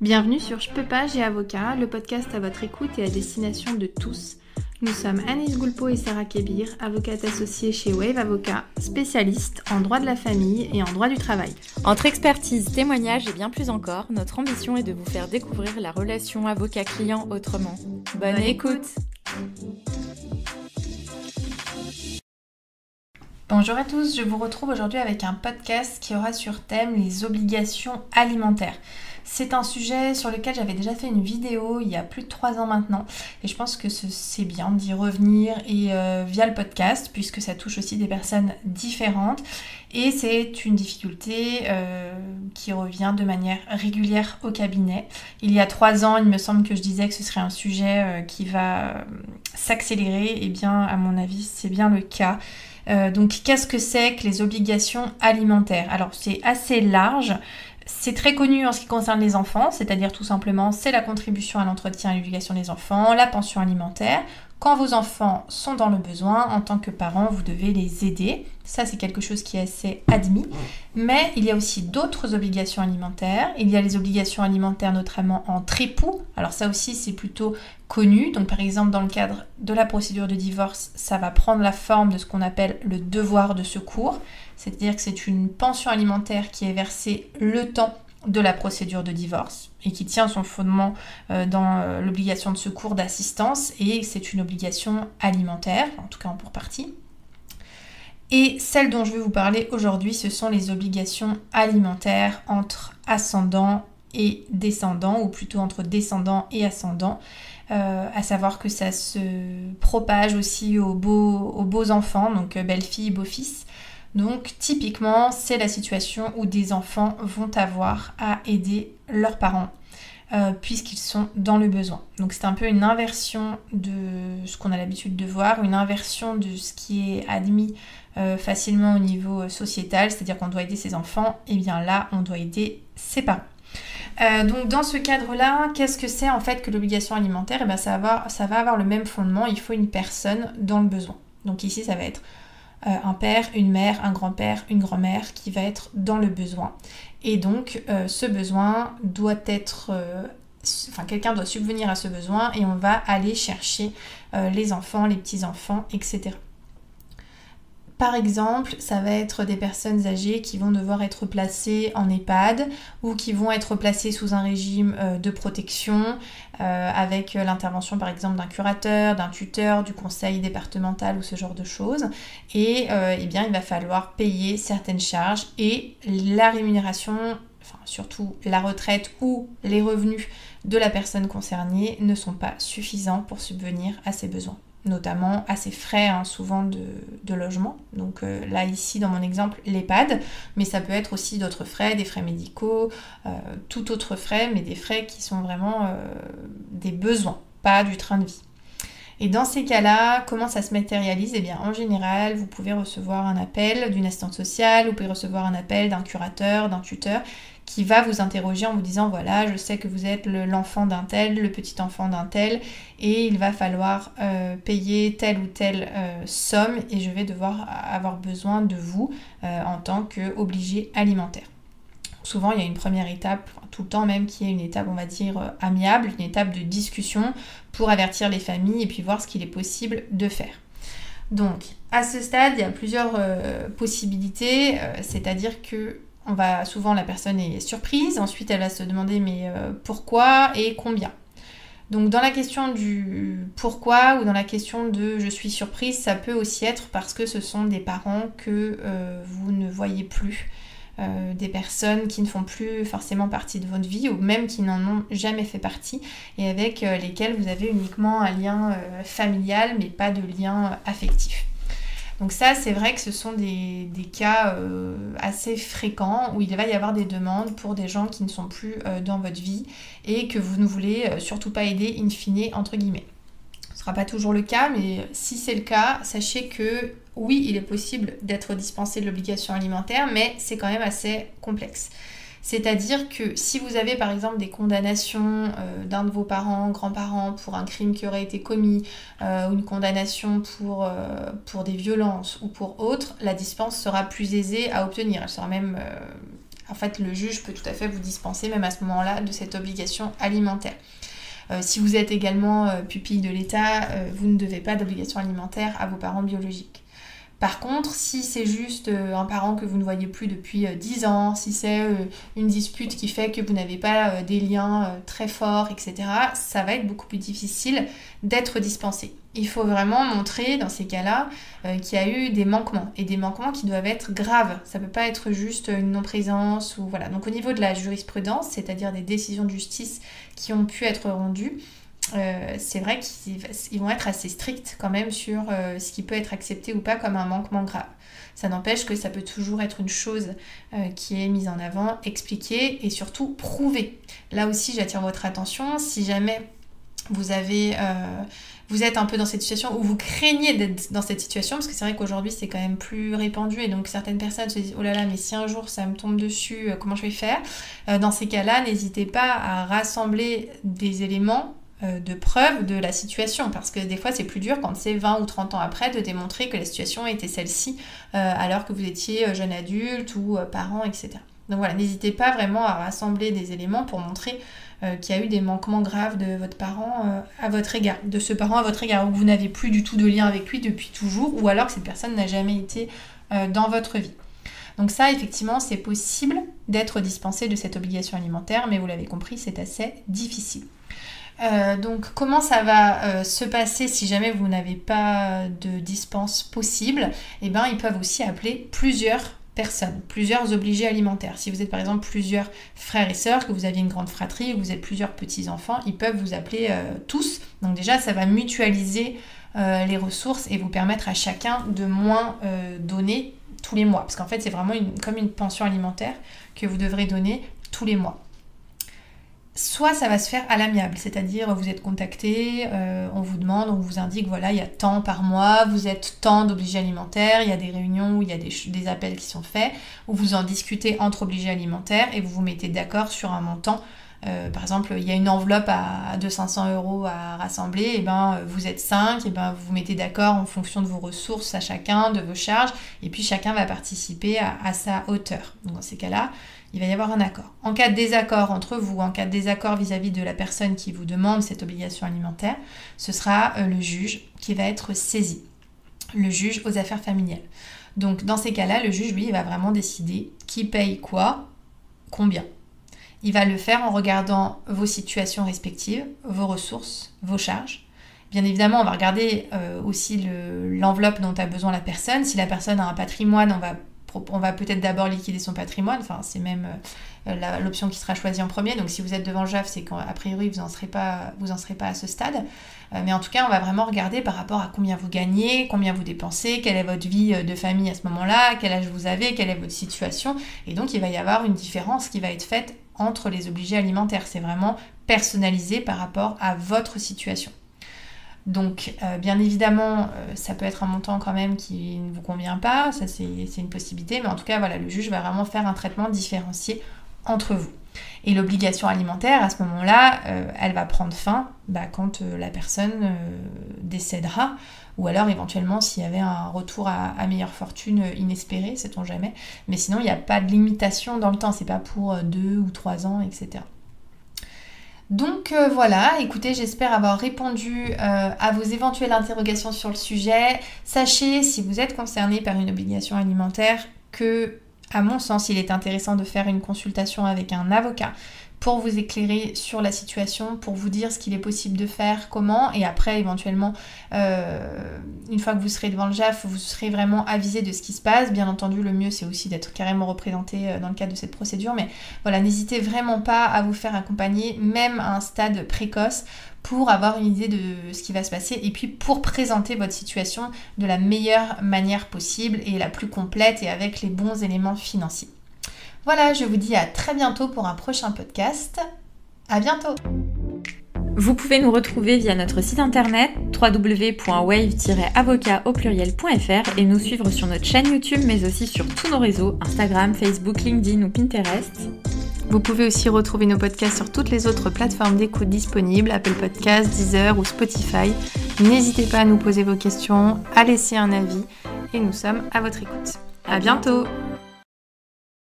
Bienvenue sur Je peux pas, j'ai avocat, le podcast à votre écoute et à destination de tous. Nous sommes Anaïs Goulpeau et Sarah Kébir, avocates associées chez Wave Avocat, spécialistes en droit de la famille et en droit du travail. Entre expertise, témoignages et bien plus encore, notre ambition est de vous faire découvrir la relation avocat-client autrement. Bonne écoute. Bonjour à tous, je vous retrouve aujourd'hui avec un podcast qui aura sur thème les obligations alimentaires. C'est un sujet sur lequel j'avais déjà fait une vidéo il y a plus de 3 ans maintenant et je pense que c'est bien d'y revenir et via le podcast puisque ça touche aussi des personnes différentes et c'est une difficulté qui revient de manière régulière au cabinet. Il y a 3 ans, il me semble que je disais que ce serait un sujet qui va s'accélérer et bien à mon avis c'est bien le cas. Donc qu'est-ce que c'est que les obligations alimentaires ? Alors c'est assez large. C'est très connu en ce qui concerne les enfants, c'est-à-dire tout simplement c'est la contribution à l'entretien et à l'éducation des enfants, la pension alimentaire. Quand vos enfants sont dans le besoin, en tant que parents, vous devez les aider. Ça, c'est quelque chose qui est assez admis. Mais il y a aussi d'autres obligations alimentaires. Il y a les obligations alimentaires notamment entre époux. Alors ça aussi, c'est plutôt connu. Donc par exemple, dans le cadre de la procédure de divorce, ça va prendre la forme de ce qu'on appelle le devoir de secours. C'est-à-dire que c'est une pension alimentaire qui est versée le temps de la procédure de divorce et qui tient son fondement dans l'obligation de secours d'assistance et c'est une obligation alimentaire, en tout cas pour partie. Et celle dont je vais vous parler aujourd'hui, ce sont les obligations alimentaires entre ascendants et descendants, ou plutôt entre descendants et ascendants, à savoir que ça se propage aussi aux beaux enfants, donc belle-fille, beau-fils. Donc typiquement, c'est la situation où des enfants vont avoir à aider leurs parents puisqu'ils sont dans le besoin. Donc c'est un peu une inversion de ce qu'on a l'habitude de voir, une inversion de ce qui est admis facilement au niveau sociétal, c'est-à-dire qu'on doit aider ses enfants, et bien là, on doit aider ses parents. Donc dans ce cadre-là, qu'est-ce que c'est en fait que l'obligation alimentaire ? Ça va avoir le même fondement, il faut une personne dans le besoin. Donc ici, ça va être un père, une mère, un grand-père, une grand-mère qui va être dans le besoin. Et donc ce besoin doit être... quelqu'un doit subvenir à ce besoin et on va aller chercher les enfants, les petits-enfants, etc. Par exemple, ça va être des personnes âgées qui vont devoir être placées en EHPAD ou qui vont être placées sous un régime de protection avec l'intervention par exemple d'un curateur, d'un tuteur, du conseil départemental ou ce genre de choses. Et bien, il va falloir payer certaines charges et la rémunération, surtout la retraite ou les revenus de la personne concernée ne sont pas suffisants pour subvenir à ses besoins, notamment à ses frais souvent de logement. Donc là ici dans mon exemple l'EHPAD, mais ça peut être aussi d'autres frais, des frais médicaux, tout autre frais, mais des frais qui sont vraiment des besoins, pas du train de vie. Et dans ces cas-là, comment ça se matérialise ? Eh bien, en général, vous pouvez recevoir un appel d'une assistante sociale, vous pouvez recevoir un appel d'un curateur, d'un tuteur, qui va vous interroger en vous disant, voilà, je sais que vous êtes l'enfant d'un tel, le petit enfant d'un tel, et il va falloir payer telle ou telle somme, et je vais devoir avoir besoin de vous en tant qu'obligé alimentaire. Souvent, il y a une première étape, tout le temps même, qui est une étape, on va dire, amiable, une étape de discussion pour avertir les familles et puis voir ce qu'il est possible de faire. Donc, à ce stade, il y a plusieurs possibilités, c'est-à-dire que souvent la personne est surprise, ensuite elle va se demander mais pourquoi et combien. Donc dans la question du pourquoi ou dans la question de je suis surprise, ça peut aussi être parce que ce sont des parents que vous ne voyez plus, des personnes qui ne font plus forcément partie de votre vie ou même qui n'en ont jamais fait partie et avec lesquelles vous avez uniquement un lien familial mais pas de lien affectif. Donc ça, c'est vrai que ce sont des cas assez fréquents où il va y avoir des demandes pour des gens qui ne sont plus dans votre vie et que vous ne voulez surtout pas aider in fine, entre guillemets. Ce ne sera pas toujours le cas, mais si c'est le cas, sachez que oui, il est possible d'être dispensé de l'obligation alimentaire, mais c'est quand même assez complexe. C'est-à-dire que si vous avez par exemple des condamnations d'un de vos parents, grands-parents pour un crime qui aurait été commis ou une condamnation pour des violences ou pour autre, la dispense sera plus aisée à obtenir. Elle sera même En fait, le juge peut tout à fait vous dispenser, même à ce moment-là, de cette obligation alimentaire. Si vous êtes également pupille de l'État, vous ne devez pas d'obligation alimentaire à vos parents biologiques. Par contre, si c'est juste un parent que vous ne voyez plus depuis 10 ans, si c'est une dispute qui fait que vous n'avez pas des liens très forts, etc., ça va être beaucoup plus difficile d'être dispensé. Il faut vraiment montrer dans ces cas-là qu'il y a eu des manquements, et des manquements qui doivent être graves. Ça ne peut pas être juste une non-présence ou voilà. Donc au niveau de la jurisprudence, c'est-à-dire des décisions de justice qui ont pu être rendues, c'est vrai qu'ils vont être assez stricts quand même sur ce qui peut être accepté ou pas comme un manquement grave. Ça n'empêche que ça peut toujours être une chose qui est mise en avant, expliquée et surtout prouvée. Là aussi, j'attire votre attention. Si jamais vous êtes un peu dans cette situation ou vous craignez d'être dans cette situation, parce que c'est vrai qu'aujourd'hui c'est quand même plus répandu et donc certaines personnes se disent oh là là, mais si un jour ça me tombe dessus, comment je vais faire ? Dans ces cas-là, n'hésitez pas à rassembler des éléments de preuve de la situation, parce que des fois c'est plus dur quand c'est 20 ou 30 ans après de démontrer que la situation était celle-ci alors que vous étiez jeune adulte ou parent, etc. Donc voilà, n'hésitez pas vraiment à rassembler des éléments pour montrer qu'il y a eu des manquements graves de votre parent à votre égard, de ce parent à votre égard, ou que vous n'avez plus du tout de lien avec lui depuis toujours, ou alors que cette personne n'a jamais été dans votre vie. Donc ça, effectivement, c'est possible d'être dispensé de cette obligation alimentaire, mais vous l'avez compris, c'est assez difficile. Donc comment ça va se passer si jamais vous n'avez pas de dispense possible ? Eh bien, ils peuvent aussi appeler plusieurs personnes, plusieurs obligés alimentaires. Si vous êtes par exemple plusieurs frères et sœurs, que vous aviez une grande fratrie, que vous êtes plusieurs petits-enfants, ils peuvent vous appeler tous. Donc déjà, ça va mutualiser les ressources et vous permettre à chacun de moins donner tous les mois. Parce qu'en fait, c'est vraiment comme une pension alimentaire que vous devrez donner tous les mois. Soit ça va se faire à l'amiable, c'est-à-dire vous êtes contacté, on vous demande, on vous indique, voilà, il y a tant par mois, vous êtes tant d'obligés alimentaires, il y a des réunions où il y a des appels qui sont faits, où vous en discutez entre obligés alimentaires et vous vous mettez d'accord sur un montant. Par exemple, il y a une enveloppe de 500 € à rassembler, et ben vous êtes 5, et ben vous vous mettez d'accord en fonction de vos ressources à chacun, de vos charges, et puis chacun va participer à sa hauteur. Donc dans ces cas-là, il va y avoir un accord. En cas de désaccord entre vous, en cas de désaccord vis-à-vis de la personne qui vous demande cette obligation alimentaire, ce sera le juge qui va être saisi, le juge aux affaires familiales. Donc dans ces cas-là, le juge, lui, il va vraiment décider qui paye quoi, combien. Il va le faire en regardant vos situations respectives, vos ressources, vos charges. Bien évidemment, on va regarder aussi l'enveloppe dont a besoin la personne. Si la personne a un patrimoine, on va peut-être d'abord liquider son patrimoine. Enfin, c'est même l'option qui sera choisie en premier. Donc si vous êtes devant le JAF, c'est qu'a priori, vous en serez pas à ce stade. Mais en tout cas, on va vraiment regarder par rapport à combien vous gagnez, combien vous dépensez, quelle est votre vie de famille à ce moment-là, quel âge vous avez, quelle est votre situation. Et donc, il va y avoir une différence qui va être faite entre les obligés alimentaires. C'est vraiment personnalisé par rapport à votre situation. Donc, bien évidemment, ça peut être un montant quand même qui ne vous convient pas, ça c'est une possibilité, mais en tout cas, voilà, le juge va vraiment faire un traitement différencié entre vous. Et l'obligation alimentaire, à ce moment-là, elle va prendre fin quand la personne décédera, ou alors éventuellement s'il y avait un retour à meilleure fortune inespéré, sait-on jamais. Mais sinon, il n'y a pas de limitation dans le temps, c'est pas pour 2 ou 3 ans, etc. Donc voilà, écoutez, j'espère avoir répondu à vos éventuelles interrogations sur le sujet. Sachez, si vous êtes concerné par une obligation alimentaire, que, à mon sens, il est intéressant de faire une consultation avec un avocat pour vous éclairer sur la situation, pour vous dire ce qu'il est possible de faire, comment, et après éventuellement, une fois que vous serez devant le JAF, vous serez vraiment avisé de ce qui se passe. Bien entendu, le mieux c'est aussi d'être carrément représenté dans le cadre de cette procédure, mais voilà, n'hésitez vraiment pas à vous faire accompagner, même à un stade précoce, pour avoir une idée de ce qui va se passer et puis pour présenter votre situation de la meilleure manière possible et la plus complète et avec les bons éléments financiers. Voilà, je vous dis à très bientôt pour un prochain podcast. À bientôt! Vous pouvez nous retrouver via notre site internet www.wave-avocat.fr et nous suivre sur notre chaîne YouTube, mais aussi sur tous nos réseaux, Instagram, Facebook, LinkedIn ou Pinterest. Vous pouvez aussi retrouver nos podcasts sur toutes les autres plateformes d'écoute disponibles, Apple Podcasts, Deezer ou Spotify. N'hésitez pas à nous poser vos questions, à laisser un avis et nous sommes à votre écoute. À bientôt!